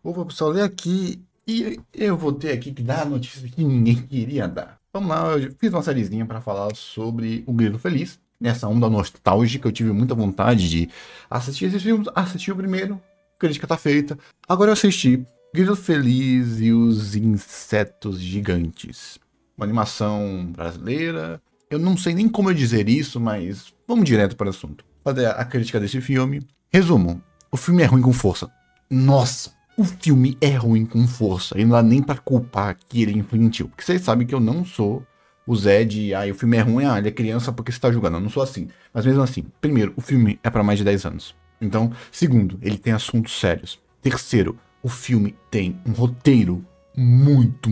Opa, pessoal, ler aqui e eu vou ter aqui que dar a notícia que ninguém queria dar. Vamos lá, eu fiz uma sériezinha para falar sobre O Grilo Feliz. Nessa onda nostálgica, eu tive muita vontade de assistir esses filmes. Assisti o primeiro, a crítica tá feita. Agora eu assisti Grilo Feliz e os Insetos Gigantes. Uma animação brasileira. Eu não sei nem como eu dizer isso, mas vamos direto para o assunto. Fazer a crítica desse filme. Resumo, o filme é ruim com força. Nossa! O filme é ruim com força, e não dá nem pra culpar que ele é infantil. Porque vocês sabem que eu não sou o Zé de, o filme é ruim, ele é criança porque você tá julgando. Eu não sou assim. Mas mesmo assim, primeiro, o filme é pra mais de 10 anos. Então, segundo, ele tem assuntos sérios. Terceiro, o filme tem um roteiro muito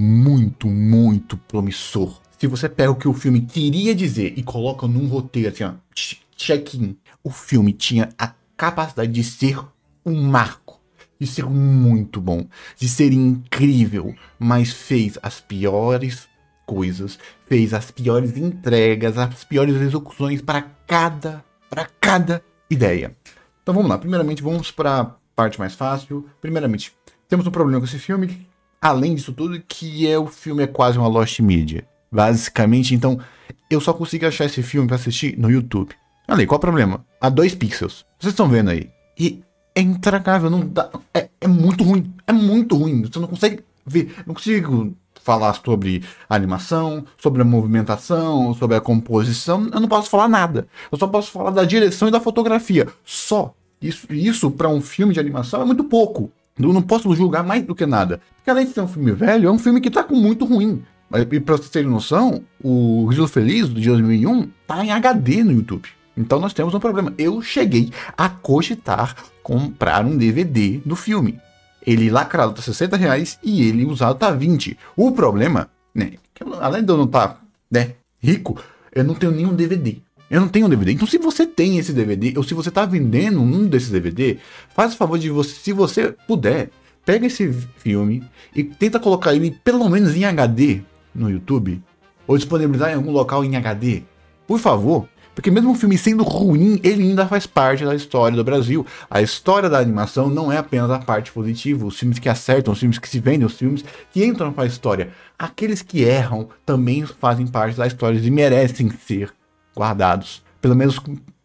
promissor. Se você pega o que o filme queria dizer e coloca num roteiro assim, ó, check-in, o filme tinha a capacidade de ser um marco. De ser muito bom, de ser incrível, mas fez as piores coisas, fez as piores entregas, as piores execuções para cada ideia. Então vamos lá, primeiramente vamos para a parte mais fácil. Primeiramente, temos um problema com esse filme, além disso tudo, que o filme é quase uma lost media. Basicamente, então, eu só consigo achar esse filme para assistir no YouTube. Olha aí, qual o problema? A 2 pixels. Vocês estão vendo aí? E é intragável, não dá, é muito ruim, você não consegue ver, não consigo falar sobre a animação, sobre a movimentação, sobre a composição, eu não posso falar nada, eu só posso falar da direção e da fotografia, só. Isso para um filme de animação é muito pouco, eu não posso julgar mais do que nada, porque além de ser um filme velho, é um filme que tá com muito ruim. E pra vocês terem noção, o Grilo Feliz, de 2001, tá em HD no YouTube. Então nós temos um problema. Eu cheguei a cogitar comprar um DVD do filme. Ele lacrado tá R$60 e ele usado tá 20. O problema, né, que além de eu não estar, rico, eu não tenho nenhum DVD. Eu não tenho um DVD. Então se você tem esse DVD, ou se você tá vendendo um desses DVD, faz o favor de você, se você puder, pega esse filme e tenta colocar ele pelo menos em HD no YouTube, ou disponibilizar em algum local em HD. Por favor. Porque mesmo o filme sendo ruim, ele ainda faz parte da história do Brasil. A história da animação não é apenas a parte positiva. Os filmes que acertam, os filmes que se vendem, os filmes que entram para a história. Aqueles que erram também fazem parte da história e merecem ser guardados. Pelo menos,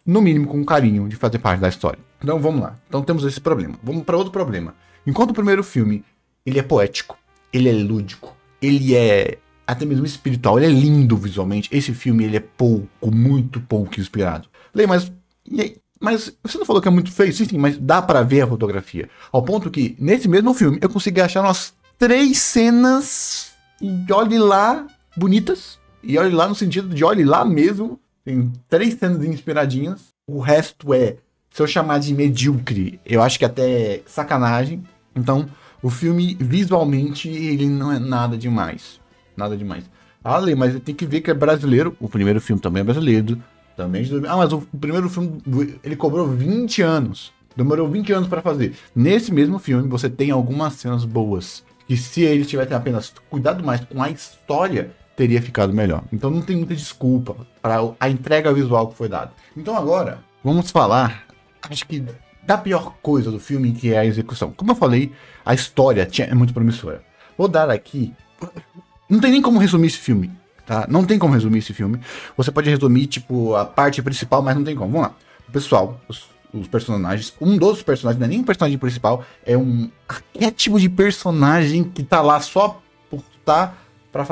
no mínimo, com carinho de fazer parte da história. Então vamos lá. Então temos esse problema. Vamos para outro problema. Enquanto o primeiro filme, ele é poético, ele é lúdico, ele é até mesmo espiritual, ele é lindo visualmente. Esse filme, ele é muito pouco inspirado. Lei, mas você não falou que é muito feio? Sim, mas dá pra ver a fotografia. Ao ponto que, nesse mesmo filme, eu consegui achar umas 3 cenas, e olhe lá, bonitas. E olhe lá no sentido de olhe lá mesmo. Tem 3 cenas inspiradinhas. O resto se eu chamar de medíocre, eu acho que até sacanagem. Então, o filme, visualmente, ele não é nada demais. Nada demais. Lê, mas tem que ver que é brasileiro. O primeiro filme também é brasileiro. Mas o primeiro filme, ele cobrou 20 anos. Demorou 20 anos para fazer. Nesse mesmo filme, você tem algumas cenas boas. Que se eles tivessem apenas cuidado mais com a história, teria ficado melhor. Então não tem muita desculpa para a entrega visual que foi dada. Então agora, vamos falar, acho que da pior coisa do filme, que é a execução. Como eu falei, a história é muito promissora. Vou dar aqui... Não tem nem como resumir esse filme, tá? Não tem como resumir esse filme. Você pode resumir, tipo, a parte principal, mas não tem como. Vamos lá. O pessoal, os personagens, um dos personagens, não é nem um personagem principal, é um arquétipo de personagem que tá lá só por estar pra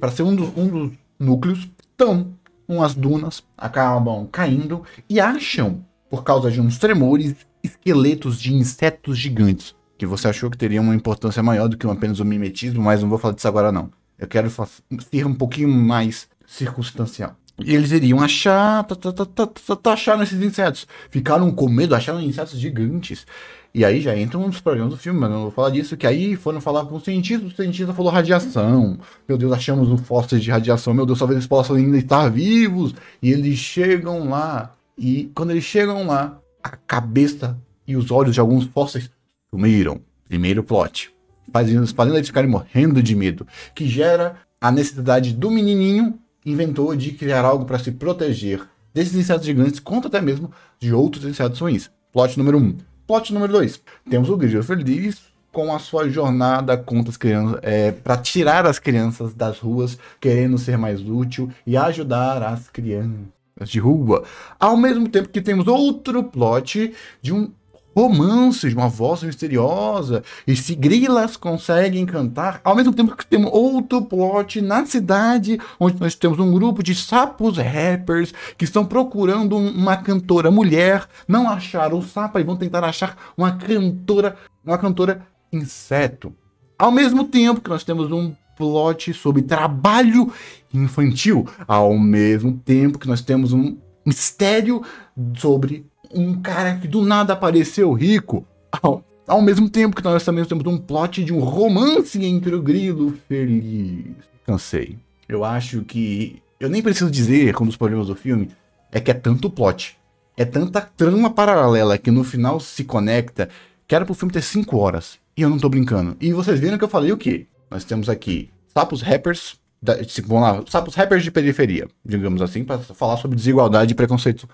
ser um dos núcleos. Então, umas dunas acabam caindo e acham, por causa de uns tremores, esqueletos de insetos gigantes. Que você achou que teria uma importância maior do que apenas o mimetismo, mas não vou falar disso agora não. Eu quero ser um pouquinho mais circunstancial. E eles iriam achar nesses insetos. Ficaram com medo, acharam insetos gigantes. E aí já entram uns problemas do filme, mas não vou falar disso, que aí foram falar com o cientista falou radiação. Meu Deus, achamos um fóssil de radiação, meu Deus, talvez eles possam ainda estar vivos. E eles chegam lá, e quando eles chegam lá, a cabeça e os olhos de alguns fósseis sumiram. Primeiro plot. Fazendo eles ficarem morrendo de medo. Que gera a necessidade do menininho inventou de criar algo para se proteger desses insetos gigantes, contra até mesmo de outros insetos ruins. Plot número 1. Plot número 2. Temos o Grilo Feliz com a sua jornada contra as crianças, para tirar as crianças das ruas, querendo ser mais útil e ajudar as crianças de rua. Ao mesmo tempo que temos outro plot de um romance, de uma voz misteriosa, e se grilas conseguem cantar, ao mesmo tempo que temos outro plot na cidade, onde nós temos um grupo de sapos rappers que estão procurando uma cantora mulher, não acharam o sapo e vão tentar achar uma cantora inseto. Ao mesmo tempo que nós temos um plot sobre trabalho infantil, ao mesmo tempo que nós temos um mistério sobre um cara que do nada apareceu rico, ao mesmo tempo que nós também temos um plot de um romance entre o grilo feliz. Cansei. Eu acho que eu nem preciso dizer que um dos problemas do filme é que é tanto plot, é tanta trama paralela que no final se conecta, que era pro filme ter 5 horas. E eu não tô brincando. E vocês viram que eu falei o quê? Nós temos aqui sapos rappers, vamos lá, sapos rappers de periferia, digamos assim, para falar sobre desigualdade e preconceito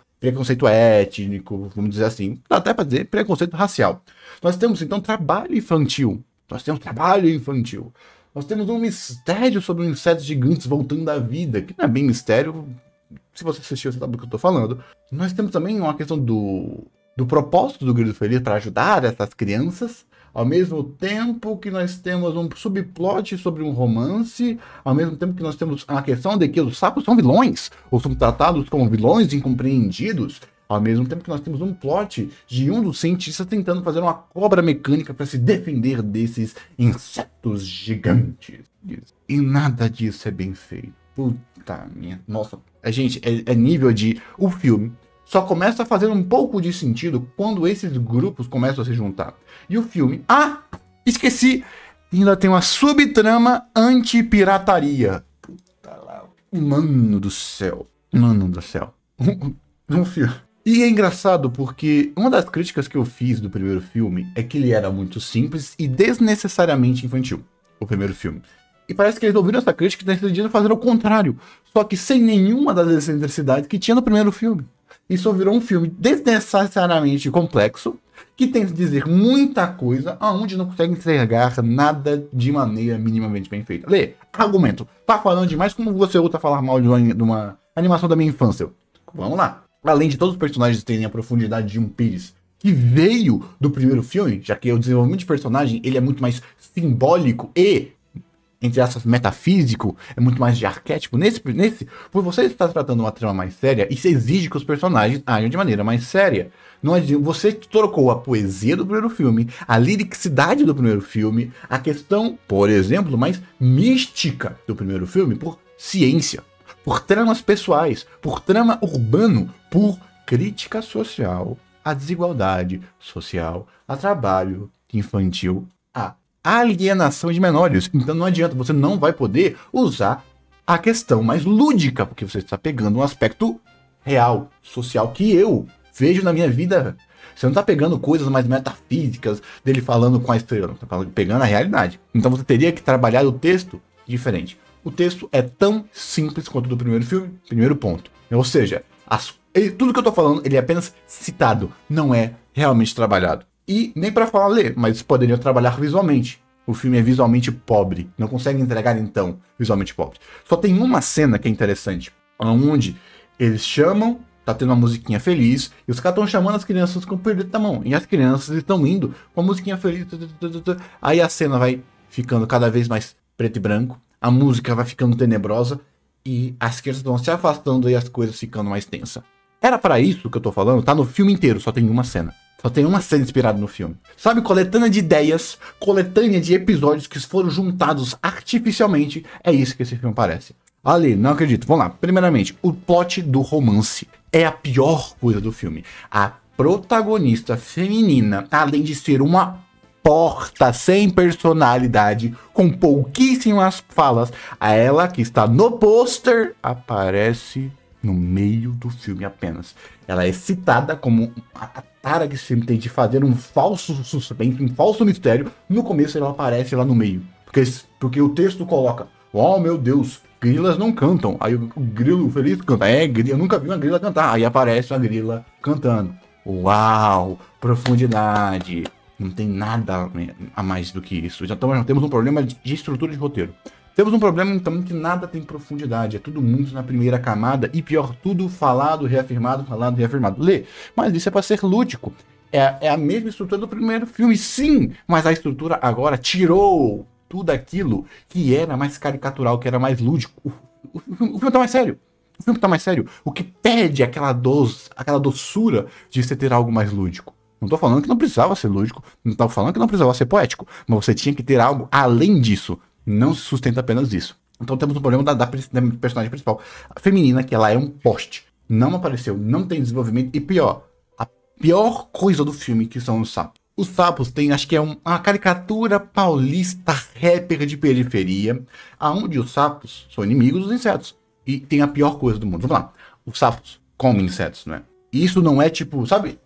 étnico, vamos dizer assim, dá até para dizer preconceito racial. Nós temos então trabalho infantil. Nós temos um mistério sobre insetos gigantes voltando à vida, que não é bem mistério. Se você assistiu, você sabe do que eu tô falando. Nós temos também uma questão do propósito do Grilo Feliz para ajudar essas crianças, ao mesmo tempo que nós temos um subplot sobre um romance, ao mesmo tempo que nós temos a questão de que os sapos são vilões, ou são tratados como vilões incompreendidos, ao mesmo tempo que nós temos um plot de um dos cientistas tentando fazer uma cobra mecânica para se defender desses insetos gigantes. E nada disso é bem feito. Puta minha... Nossa, gente, é nível de... O filme só começa a fazer um pouco de sentido quando esses grupos começam a se juntar. E o filme... Ah! Esqueci! Ainda tem uma subtrama anti-pirataria. Puta lá. Mano do céu. Um filme. E é engraçado porque uma das críticas que eu fiz do primeiro filme é que ele era muito simples e desnecessariamente infantil. O primeiro filme. E parece que eles ouviram essa crítica e decidiram fazer o contrário. Só que sem nenhuma das excentricidades que tinha no primeiro filme. Isso virou um filme desnecessariamente complexo, que tem que dizer muita coisa, aonde não consegue entregar nada de maneira minimamente bem feita. Lê, argumento. Tá falando demais, como você ousa falar mal de uma animação da minha infância? Vamos lá. Além de todos os personagens terem a profundidade de um Pires, que veio do primeiro filme, já que o desenvolvimento de personagem ele é muito mais simbólico e, entre aspas, metafísico, é muito mais de arquétipo. Por você estar tratando uma trama mais séria, isso exige que os personagens ajam de maneira mais séria. Não adianta, você trocou a poesia do primeiro filme, a liricidade do primeiro filme, a questão, por exemplo, mais mística do primeiro filme, por ciência, por tramas pessoais, por trama urbano, por crítica social, à desigualdade social, a trabalho infantil, a alienação de menores. Então não adianta, você não vai poder usar a questão mais lúdica, porque você está pegando um aspecto real, social, que eu vejo na minha vida. Você não está pegando coisas mais metafísicas dele falando com a estrela, você está pegando a realidade. Então você teria que trabalhar o texto diferente. O texto é tão simples quanto o do primeiro filme, primeiro ponto. Ou seja, tudo que eu estou falando, ele é apenas citado, não é realmente trabalhado. E nem para falar ler, mas poderiam trabalhar visualmente. O filme é visualmente pobre, não consegue entregar então visualmente pobre. Só tem uma cena que é interessante, onde eles chamam, tá tendo uma musiquinha feliz, e os caras estão chamando as crianças com o pirulito na mão, e as crianças estão indo com a musiquinha feliz, aí a cena vai ficando cada vez mais preto e branco, a música vai ficando tenebrosa, e as crianças vão se afastando e as coisas ficando mais tensas. Era para isso que eu tô falando, tá no filme inteiro, só tem uma cena. Só tem uma cena inspirada no filme. Sabe, coletânea de ideias, coletânea de episódios que foram juntados artificialmente. É isso que esse filme parece. Ali, não acredito. Vamos lá. Primeiramente, o plot do romance é a pior coisa do filme. A protagonista feminina, além de ser uma porta sem personalidade, com pouquíssimas falas, a ela que está no pôster aparece no meio do filme apenas. Ela é citada como a tara que se tem de fazer um falso suspense, um falso mistério. No começo ela aparece lá no meio. Porque o texto coloca, oh meu Deus, grilas não cantam. Aí o grilo feliz canta. Eu nunca vi uma grila cantar. Aí aparece uma grila cantando. Uau, profundidade. Não tem nada a mais do que isso. Já temos um problema de estrutura de roteiro. Temos um problema, então, que nada tem profundidade. É tudo muito na primeira camada. E pior, tudo falado, reafirmado, Lê, mas isso é para ser lúdico. É a mesma estrutura do primeiro filme, sim. Mas a estrutura agora tirou tudo aquilo que era mais caricatural, que era mais lúdico. O filme tá mais sério. O filme tá mais sério. O que pede aquela doçura de você ter algo mais lúdico. Não tô falando que não precisava ser lúdico. Não tô falando que não precisava ser poético. Mas você tinha que ter algo além disso. Não se sustenta apenas isso. Então temos um problema da personagem principal. A feminina, que ela é um poste. Não apareceu, não tem desenvolvimento. E pior, a pior coisa do filme, que são os sapos. Os sapos têm, acho que é uma caricatura paulista rapper de periferia, aonde os sapos são inimigos dos insetos. E tem a pior coisa do mundo. Vamos lá. Os sapos comem insetos, né? E isso não é tipo, sabe?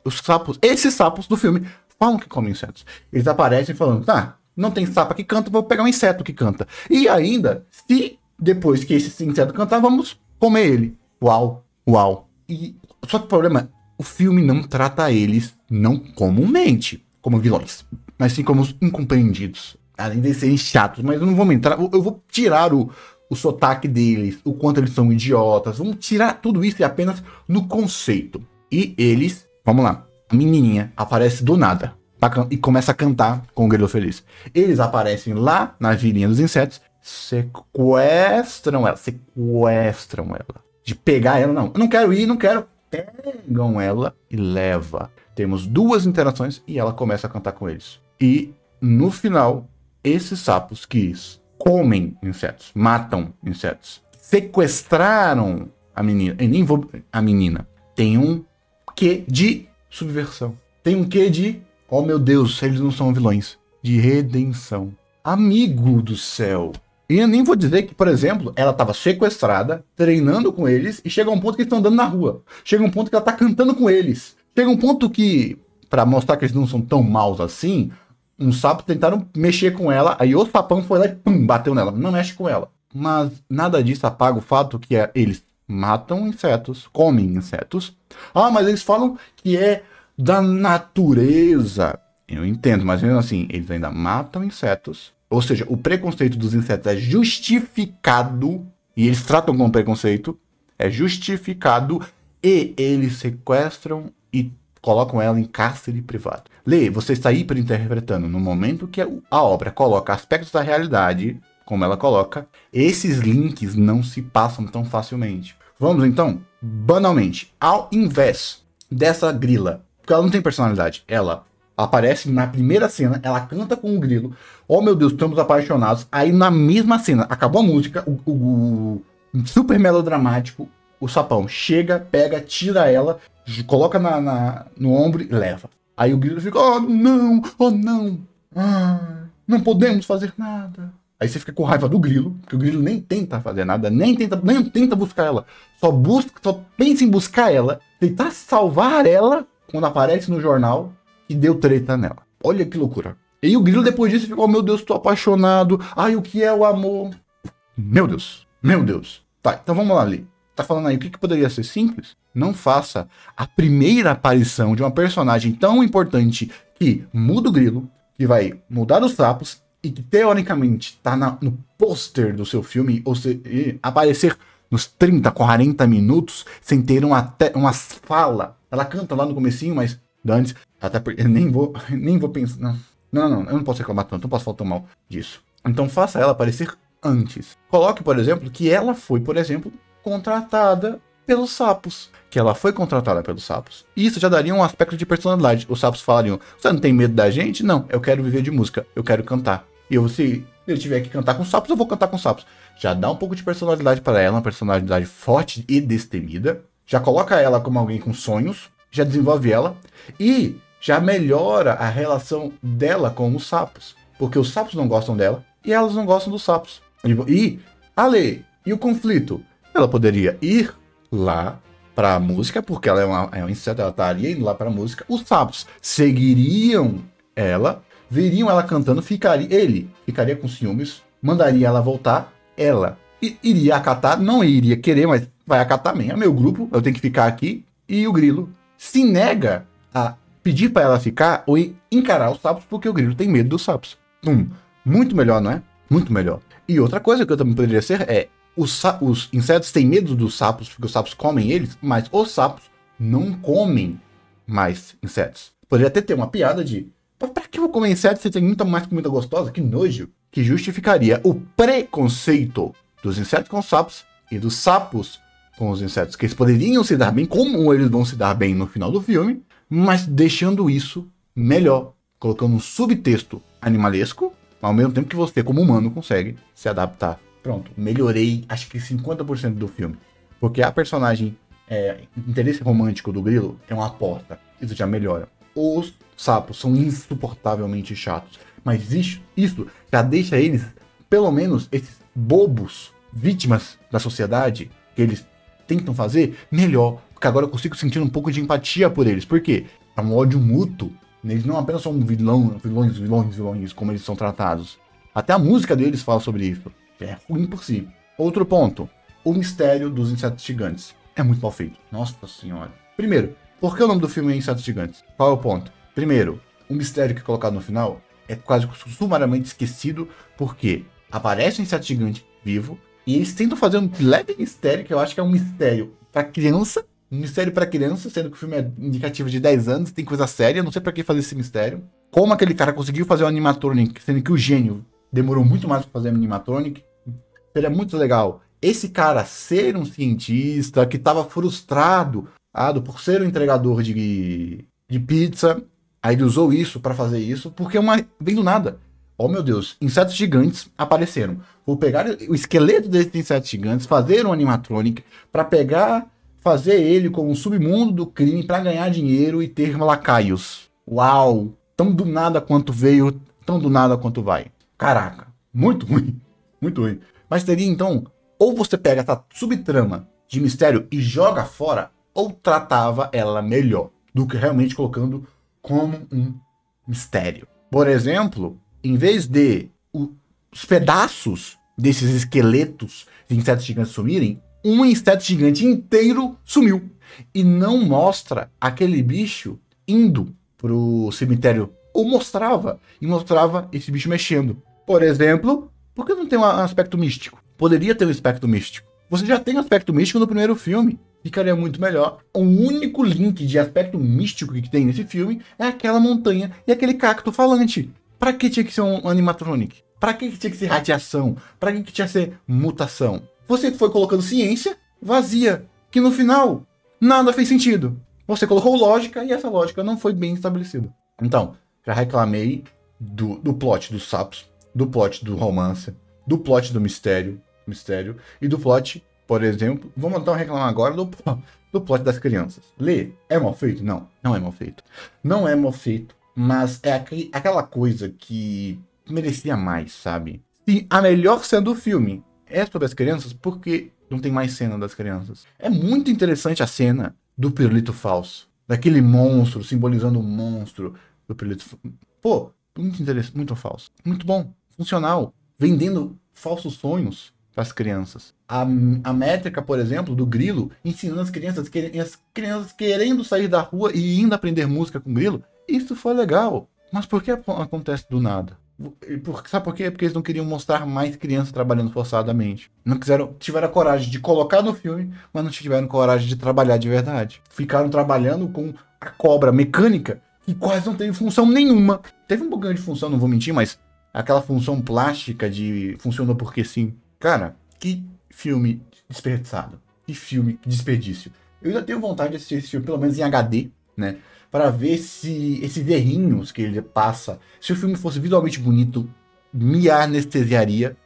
Esses sapos do filme falam que comem insetos. Eles aparecem falando, tá, não tem sapo que canta, vou pegar um inseto que canta. E ainda, se depois que esse inseto cantar, vamos comer ele. Uau, uau. E só que o problema é, o filme não trata eles, não comumente, como vilões, mas sim como os incompreendidos. Além de serem chatos, mas eu não vou entrar, eu vou tirar o sotaque deles, o quanto eles são idiotas, vamos tirar tudo isso e apenas no conceito. E eles, vamos lá, a menininha aparece do nada e começa a cantar com o grilo feliz. Eles aparecem lá na vilinha dos insetos, sequestram ela. De pegar ela, não. Eu não quero ir, não quero. Pegam ela e leva. Temos duas interações e ela começa a cantar com eles. E no final, esses sapos que comem insetos, matam insetos, sequestraram a menina. E nem vou. A menina tem um quê de subversão. Tem um quê de, oh meu Deus, eles não são vilões. De redenção. Amigo do céu. E eu nem vou dizer que, por exemplo, ela estava sequestrada, treinando com eles, e chega um ponto que eles estão andando na rua. Chega um ponto que ela está cantando com eles. Chega um ponto que, para mostrar que eles não são tão maus assim, uns sapos tentaram mexer com ela, aí o sapão foi lá e pum, bateu nela. Não mexe com ela. Mas nada disso apaga o fato que eles matam insetos, comem insetos. Ah, mas eles falam que é da natureza. Eu entendo, mas mesmo assim, eles ainda matam insetos. Ou seja, o preconceito dos insetos é justificado, e eles tratam como preconceito, é justificado, e eles sequestram e colocam ela em cárcere privado. Lê, você está hiperinterpretando. No momento que a obra coloca aspectos da realidade, como ela coloca, esses links não se passam tão facilmente. Vamos então, banalmente, ao invés dessa grila, porque ela não tem personalidade, ela aparece na primeira cena, ela canta com o grilo, oh meu Deus, estamos apaixonados, aí na mesma cena, acabou a música, o super melodramático, o sapão chega, pega, tira ela, coloca no ombro e leva. Aí o grilo fica, oh não, não podemos fazer nada. Aí você fica com raiva do grilo, porque o grilo nem tenta fazer nada, nem tenta buscar ela. Só pensa em buscar ela, tentar salvar ela, quando aparece no jornal, que deu treta nela. Olha que loucura. E o grilo depois disso ficou, oh, meu Deus, tô apaixonado. Ai, o que é o amor? Meu Deus. Tá, então vamos lá, Lee. Tá falando aí, o que poderia ser simples? Não faça a primeira aparição de uma personagem tão importante que muda o grilo, que vai mudar os sapos, e que teoricamente tá no pôster do seu filme, ou aparecer nos 30, 40 minutos, sem ter uma fala. Ela canta lá no comecinho, mas antes, até porque eu nem vou pensar. Não, eu não posso reclamar tanto, não posso falar tão mal disso. Então faça ela aparecer antes. Coloque, por exemplo, que ela foi, por exemplo, contratada pelos sapos. E isso já daria um aspecto de personalidade. Os sapos falariam, você não tem medo da gente? Não, eu quero viver de música, eu quero cantar. E se ele tiver que cantar com sapos, eu vou cantar com sapos. Já dá um pouco de personalidade para ela, uma personalidade forte e destemida. Já coloca ela como alguém com sonhos, já desenvolve ela e já melhora a relação dela com os sapos. Porque os sapos não gostam dela e elas não gostam dos sapos. E o conflito? Ela poderia ir lá para a música, porque ela é um inseto, ela estaria indo lá para a música. Os sapos seguiriam ela, veriam ela cantando, ele ficaria com ciúmes, mandaria ela voltar, ela iria acatar, não iria querer, mas vai acatar também. É meu grupo, eu tenho que ficar aqui. E o grilo se nega a pedir pra ela ficar ou encarar os sapos porque o grilo tem medo dos sapos. Muito melhor, não é? Muito melhor. E outra coisa que eu também poderia ser é, os insetos têm medo dos sapos porque os sapos comem eles, mas os sapos não comem mais insetos. Poderia até ter uma piada de, pra que eu vou comer insetos se tem muita mais comida gostosa? Que nojo. Que justificaria o preconceito dos insetos com os sapos e dos sapos com os insetos. Que eles poderiam se dar bem, como eles vão se dar bem no final do filme, mas deixando isso melhor. Colocando um subtexto animalesco, ao mesmo tempo que você, como humano, consegue se adaptar. Pronto, melhorei acho que 50% do filme. Porque a personagem, interesse romântico do grilo é uma porta. Isso já melhora. Os sapos são insuportavelmente chatos. Mas isso já deixa eles, pelo menos, esses bobos, vítimas da sociedade, que eles tentam fazer, melhor. Porque agora eu consigo sentir um pouco de empatia por eles. Por quê? É um ódio mútuo. Eles não apenas são vilões, como eles são tratados. Até a música deles fala sobre isso. É ruim por si. Outro ponto. O mistério dos insetos gigantes. É muito mal feito. Nossa senhora. Primeiro, por que o nome do filme é Insetos Gigantes? Qual é o ponto? Primeiro, o mistério que é colocado no final é quase sumariamente esquecido, porque aparece um inseto gigante vivo, e eles tentam fazer um leve mistério, que eu acho que é um mistério pra criança, sendo que o filme é indicativo de 10 anos, tem coisa séria, não sei pra que fazer esse mistério. Como aquele cara conseguiu fazer o animatronic, sendo que o gênio demorou muito mais pra fazer o animatronic, seria muito legal esse cara ser um cientista que tava frustrado por ser um entregador de pizza. Aí ele usou isso pra fazer isso, porque vem do nada. Oh meu Deus, insetos gigantes apareceram. Vou pegar o esqueleto desses insetos gigantes, fazer um animatronic pra fazer ele como um submundo do crime pra ganhar dinheiro e ter lacaios. Uau! Tão do nada quanto veio, tão do nada quanto vai. Caraca, muito ruim. Muito ruim. Mas teria então, ou você pega essa subtrama de mistério e joga fora, ou tratava ela melhor do que realmente colocando como um mistério. Por exemplo, em vez de os pedaços desses esqueletos de insetos gigantes sumirem, um inseto gigante inteiro sumiu. E não mostra aquele bicho indo pro cemitério. Ou mostrava esse bicho mexendo. Por exemplo, por que não tem um aspecto místico? Poderia ter um aspecto místico. Você já tem um aspecto místico no primeiro filme. Ficaria muito melhor. O único link de aspecto místico que tem nesse filme é aquela montanha e aquele cacto falante. Pra que tinha que ser um animatronic? Pra que tinha que ser radiação? Pra que tinha que ser mutação? Você foi colocando ciência vazia, que no final nada fez sentido. Você colocou lógica e essa lógica não foi bem estabelecida. Então, já reclamei do plot dos sapos, do plot do romance, do plot do mistério e do plot, por exemplo, vamos então reclamar agora do plot das crianças. Lê, é mal feito? Não, não é mal feito. Não é mal feito, mas é aquela coisa que merecia mais, sabe? Se a melhor cena do filme é sobre as crianças, por que não tem mais cena das crianças? É muito interessante a cena do pirulito falso, daquele monstro, simbolizando o monstro do pirulito. Pô, muito interessante, muito falso. Muito bom, funcional, vendendo falsos sonhos para as crianças. A métrica, por exemplo, do grilo, ensinando as crianças querendo sair da rua e indo aprender música com grilo. Isso foi legal. Mas por que acontece do nada? Sabe por quê? Porque eles não queriam mostrar mais crianças trabalhando forçadamente. Tiveram a coragem de colocar no filme, mas não tiveram coragem de trabalhar de verdade. Ficaram trabalhando com a cobra mecânica, que quase não teve função nenhuma. Teve um pouquinho de função, não vou mentir, mas aquela função plástica funcionou porque sim. Cara, que filme desperdiçado. Que filme, que desperdício. Eu ainda tenho vontade de assistir esse filme, pelo menos em HD, né? Para ver se esses errinhos que ele passa, se o filme fosse visualmente bonito, me anestesiaria.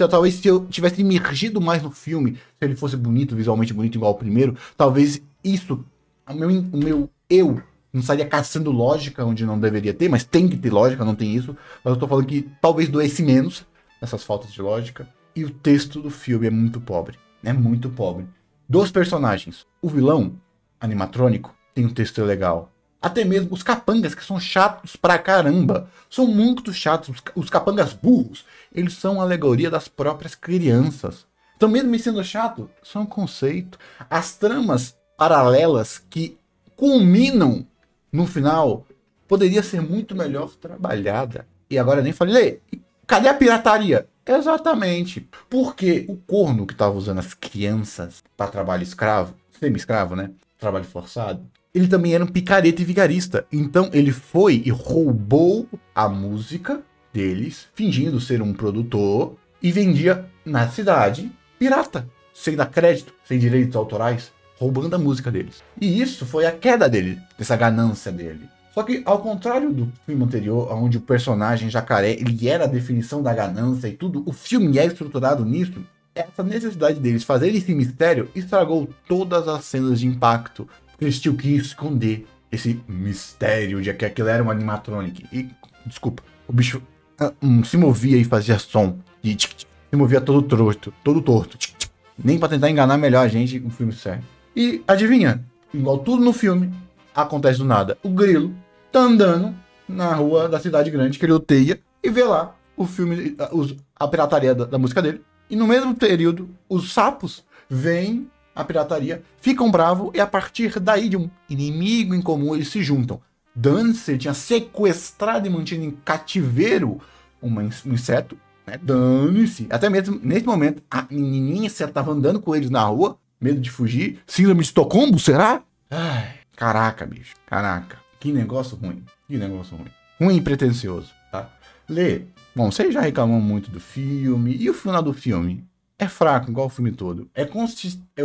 Talvez se eu tivesse imergido mais no filme, se ele fosse bonito, visualmente bonito igual ao primeiro, talvez isso, o meu eu não estaria caçando lógica onde não deveria ter, mas tem que ter lógica, não tem isso. Mas eu tô falando que talvez doesse menos essas faltas de lógica. E o texto do filme é muito pobre. É muito pobre. Dos personagens, o vilão animatrônico tem um texto legal. Até mesmo os capangas, que são chatos pra caramba. São muito chatos. Os capangas burros, eles são alegoria das próprias crianças. Então, mesmo sendo chato, são um conceito. As tramas paralelas que culminam no final, poderia ser muito melhor trabalhada. E agora eu nem falei, cadê a pirataria? Exatamente. Porque o corno que estava usando as crianças para trabalho escravo, semi-escravo, né? Trabalho forçado, ele também era um picareta e vigarista. Então ele foi e roubou a música deles, fingindo ser um produtor, e vendia na cidade pirata, sem dar crédito, sem direitos autorais, roubando a música deles. E isso foi a queda dele, dessa ganância dele. Só que, ao contrário do filme anterior, onde o personagem jacaré ele era a definição da ganância e tudo, o filme é estruturado nisso. Essa necessidade deles fazerem esse mistério estragou todas as cenas de impacto. Eles tinham que esconder esse mistério de que aquilo era um animatronic. E, desculpa, o bicho se movia e fazia som. E se movia todo torto. Nem pra tentar enganar melhor a gente, o filme serve. E adivinha? Igual tudo no filme, acontece do nada. O grilo tá andando na rua da cidade grande que ele odeia e vê lá o filme, a pirataria da música dele. E no mesmo período, os sapos veem a pirataria, ficam bravos e a partir daí de um inimigo em comum eles se juntam. Dancer tinha sequestrado e mantido em cativeiro um inseto, né? Dane-se. Até mesmo nesse momento, a menininha estava andando com eles na rua, medo de fugir. Síndrome de Estocolmo, será? Ai, caraca, bicho. Caraca. Que negócio ruim. Que negócio ruim. Ruim e pretencioso, tá? Lê. Bom, vocês já reclamam muito do filme. E o final do filme? É fraco, igual o filme todo.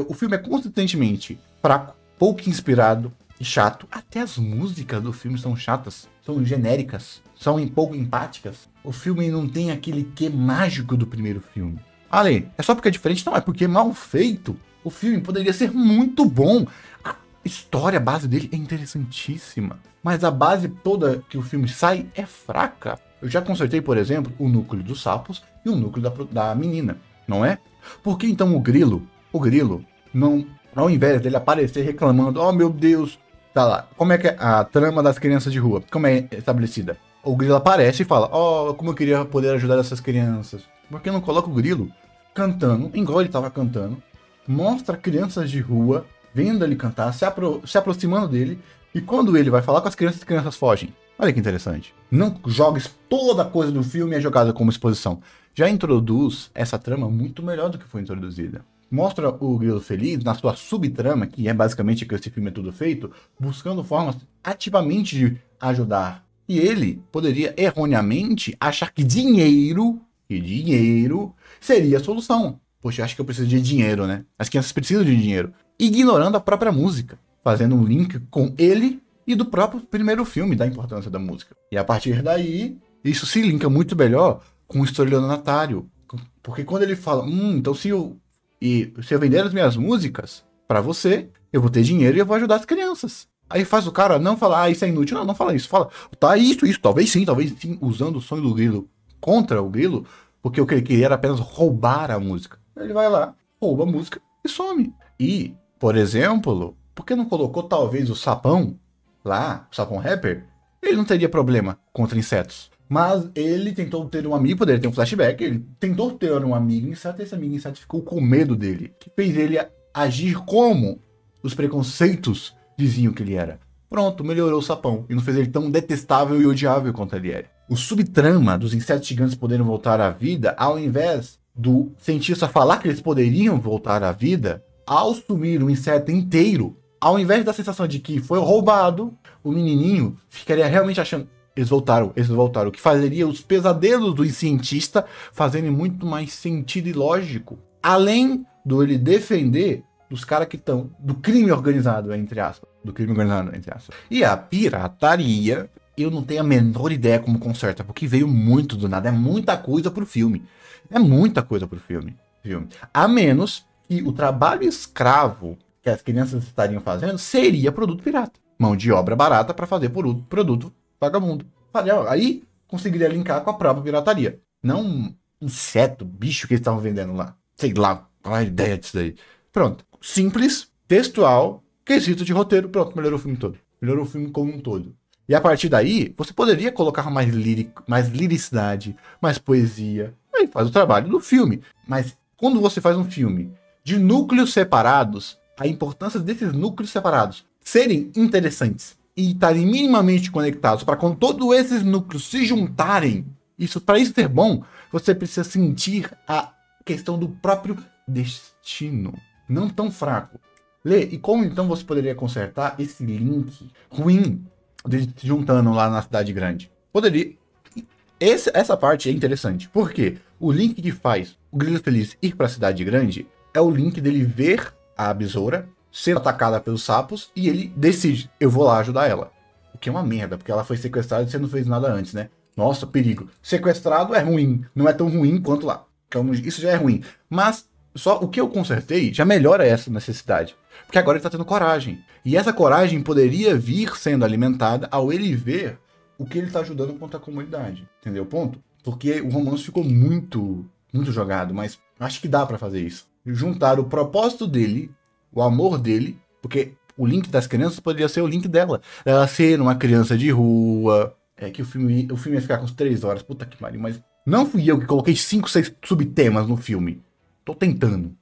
O filme é consistentemente fraco, pouco inspirado e chato. Até as músicas do filme são chatas, são genéricas, são pouco empáticas. O filme não tem aquele quê mágico do primeiro filme. Ale, é só porque é diferente? Não, é porque é mal feito. O filme poderia ser muito bom. A história, a base dele é interessantíssima. Mas a base toda que o filme sai é fraca. Eu já consertei, por exemplo, o núcleo dos sapos e o núcleo da menina, não é? Por que então o grilo, não, ao invés dele aparecer reclamando, oh meu Deus, tá lá, como é que é a trama das crianças de rua, como é estabelecida? O grilo aparece e fala, oh, como eu queria poder ajudar essas crianças. Por que não coloca o grilo cantando, igual ele estava cantando, mostra crianças de rua, vendo ele cantar, se aproximando dele, e quando ele vai falar com as crianças fogem. Olha que interessante. Não jogues toda a coisa do filme e é jogada como exposição. Já introduz essa trama muito melhor do que foi introduzida. Mostra o grilo feliz na sua subtrama, que é basicamente que esse filme é tudo feito, buscando formas ativamente de ajudar. E ele poderia erroneamente achar que dinheiro seria a solução. Poxa, eu acho que eu preciso de dinheiro, né? As crianças precisam de dinheiro. Ignorando a própria música. Fazendo um link com ele e do próprio primeiro filme, da importância da música. E a partir daí, isso se linka muito melhor com o estelionatário. Porque quando ele fala, então se eu vender as minhas músicas pra você, eu vou ter dinheiro e eu vou ajudar as crianças. Aí faz o cara não falar, isso é inútil. Não fala isso. Fala, tá, isso, talvez sim, usando o sonho do grilo contra o grilo, porque o que ele queria era apenas roubar a música. Ele vai lá, rouba a música e some. E, por exemplo, por que não colocou talvez o sapão lá, o sapão rapper? Ele não teria problema contra insetos. Mas ele tentou ter um amigo, poderia ter um flashback, ele tentou ter um amigo inseto, e esse amigo inseto ficou com medo dele, que fez ele agir como os preconceitos diziam que ele era. Pronto, melhorou o sapão, e não fez ele tão detestável e odiável quanto ele era. O subtrama dos insetos gigantes poderem voltar à vida, ao invés do cientista falar que eles poderiam voltar à vida, ao sumir o inseto inteiro, ao invés da sensação de que foi roubado, o menininho ficaria realmente achando, eles voltaram, o que fazeria os pesadelos do cientista fazerem muito mais sentido e lógico, além do ele defender dos caras que estão do crime organizado, entre aspas. E a pirataria, eu não tenho a menor ideia como conserta, porque veio muito do nada, é muita coisa pro filme. A menos que o trabalho escravo que as crianças estariam fazendo seria produto pirata. Mão de obra barata para fazer produto vagabundo. Aí conseguiria linkar com a própria pirataria. Não um inseto, bicho que eles estavam vendendo lá. Sei lá, qual é a ideia disso daí. Pronto. Simples, textual, quesito de roteiro. Pronto, melhorou o filme todo. Melhorou o filme como um todo. E a partir daí, você poderia colocar mais liricidade, mais poesia. Aí faz o trabalho do filme. Mas quando você faz um filme de núcleos separados, a importância desses núcleos separados serem interessantes e estarem minimamente conectados, para quando todos esses núcleos se juntarem, para isso ser bom, você precisa sentir a questão do próprio destino, não tão fraco. Lê, e como então você poderia consertar esse link ruim deles se juntando lá na cidade grande? Poderia. Essa parte é interessante, porque o link que faz o Grilo Feliz ir para a cidade grande é o link dele ver a besoura sendo atacada pelos sapos e ele decide, eu vou lá ajudar ela. O que é uma merda, porque ela foi sequestrada e você não fez nada antes, né? Nossa, perigo. Sequestrado é ruim, não é tão ruim quanto lá. Então, isso já é ruim. Mas só o que eu consertei já melhora essa necessidade. Porque agora ele tá tendo coragem. E essa coragem poderia vir sendo alimentada ao ele ver o que ele tá ajudando contra a comunidade. Entendeu o ponto? Porque o romance ficou muito jogado, mas acho que dá pra fazer isso. Juntar o propósito dele, o amor dele, porque o link das crianças poderia ser o link dela. Ela ser uma criança de rua. É que o filme ia ficar com uns 3 horas. Puta que pariu, mas não fui eu que coloquei 5, 6 subtemas no filme. Tô tentando.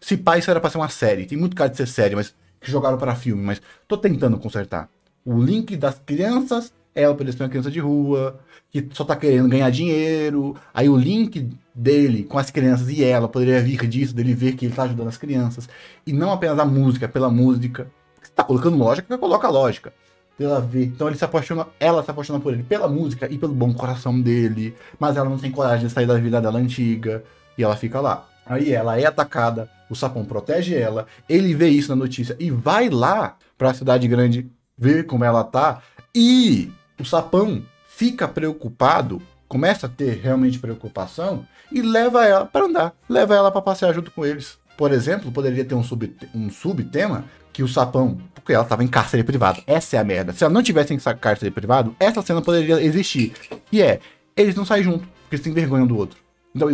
Se pá, isso era pra ser uma série. Tem muito cara de ser série, mas que jogaram para filme, mas tô tentando consertar. O link das crianças, ela poderia ser uma criança de rua, que só tá querendo ganhar dinheiro. Aí o link dele com as crianças e ela poderia vir disso, dele ver que ele tá ajudando as crianças. E não apenas a música, pela música. Se tá colocando lógica, coloca lógica. Ela vê. Então ela se apaixona por ele pela música e pelo bom coração dele, mas ela não tem coragem de sair da vida dela antiga, e ela fica lá. Aí ela é atacada, o sapão protege ela, ele vê isso na notícia e vai lá pra cidade grande ver como ela tá, e o sapão fica preocupado, começa a ter realmente preocupação, e leva ela pra andar, leva ela pra passear junto com eles. Por exemplo, poderia ter um subtema que o sapão, porque ela estava em cárcere privado. Essa é a merda. Se ela não tivesse em cárcere privado, essa cena poderia existir. Que é, eles não saem juntos, porque eles têm vergonha um do outro. Então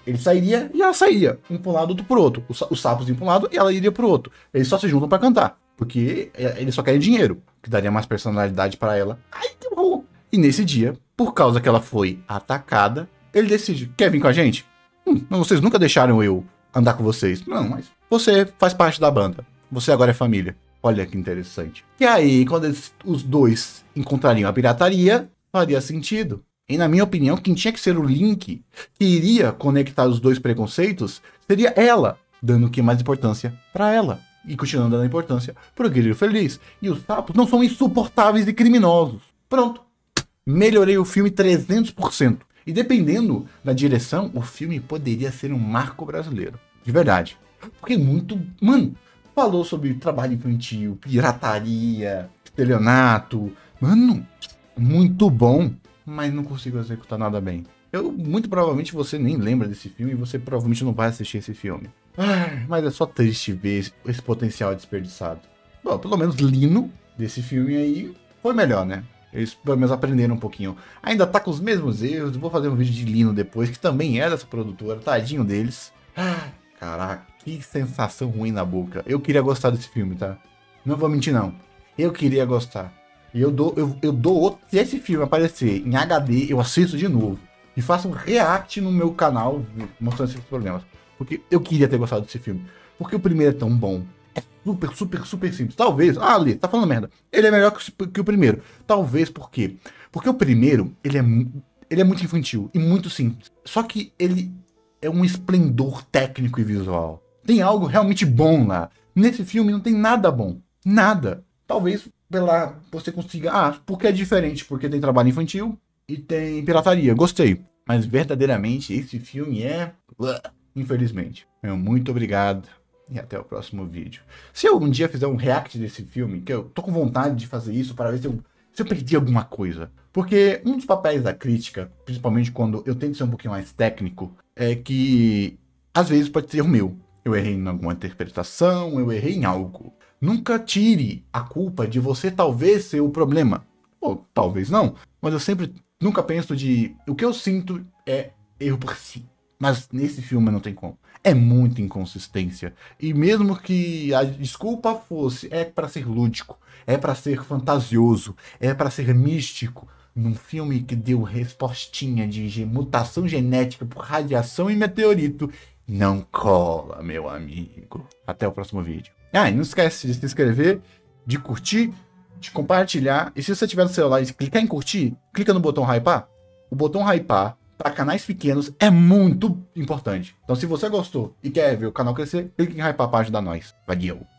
ele sairia e ela sairia. Um para um lado, outro pro outro. Os sapos iam para um lado e ela iria pro outro. Eles só se juntam para cantar. Porque eles só querem dinheiro, que daria mais personalidade para ela. Ai, que bom! E nesse dia, por causa que ela foi atacada, ele decide, quer vir com a gente? Vocês nunca deixaram eu andar com vocês. Não, mas você faz parte da banda. Você agora é família. Olha que interessante. E aí, quando os dois encontrariam a pirataria, faria sentido. E na minha opinião, quem tinha que ser o link que iria conectar os dois preconceitos seria ela, dando o que mais importância para ela. E continuando dando importância pro Grilo Feliz. E os sapos não são insuportáveis e criminosos. Pronto. Melhorei o filme 300%. E dependendo da direção, o filme poderia ser um marco brasileiro. De verdade. Porque muito... Mano, falou sobre trabalho infantil, pirataria, estelionato. Mano, muito bom. Mas não consigo executar nada bem. Muito provavelmente você nem lembra desse filme e você provavelmente não vai assistir esse filme. Mas é só triste ver esse potencial desperdiçado. Bom, pelo menos Lino, desse filme aí, foi melhor, né? Eles pelo menos aprenderam um pouquinho. Ainda tá com os mesmos erros. Vou fazer um vídeo de Lino depois, que também é dessa produtora. Tadinho deles. Caraca, que sensação ruim na boca. Eu queria gostar desse filme, tá? Não vou mentir, não. Eu queria gostar. E eu dou outro. Se esse filme aparecer em HD, eu assisto de novo. E faço um react no meu canal mostrando esses problemas. Porque eu queria ter gostado desse filme. Porque o primeiro é tão bom. É super simples. Talvez... Ali, tá falando merda. Ele é melhor que o primeiro. Talvez por quê? Porque o primeiro, ele é muito infantil e muito simples. Só que ele é um esplendor técnico e visual. Tem algo realmente bom lá. Nesse filme não tem nada bom. Nada. Talvez você consiga... porque é diferente. Porque tem trabalho infantil e tem pirataria. Gostei. Mas verdadeiramente esse filme é... Infelizmente. Muito obrigado. E até o próximo vídeo. Se eu um dia fizer um react desse filme, que eu tô com vontade de fazer isso para ver se eu perdi alguma coisa. Porque um dos papéis da crítica, principalmente quando eu tento ser um pouquinho mais técnico, é que às vezes pode ser o meu. Eu errei em alguma interpretação, eu errei em algo. Nunca tire a culpa de você talvez ser o problema. Ou talvez não. Mas eu nunca penso de... O que eu sinto é erro por si. Mas nesse filme não tem como. É muita inconsistência. E mesmo que a desculpa fosse... É para ser lúdico. É para ser fantasioso. É para ser místico. Num filme que deu respostinha de mutação genética por radiação e meteorito. Não cola, meu amigo. Até o próximo vídeo. E não esquece de se inscrever, de curtir de compartilhar. E se você tiver no celular e clicar em curtir, clica no botão hypar. O botão hypar para canais pequenos é muito importante. Então, se você gostou e quer ver o canal crescer, clique em hypar para ajudar nós. Valeu!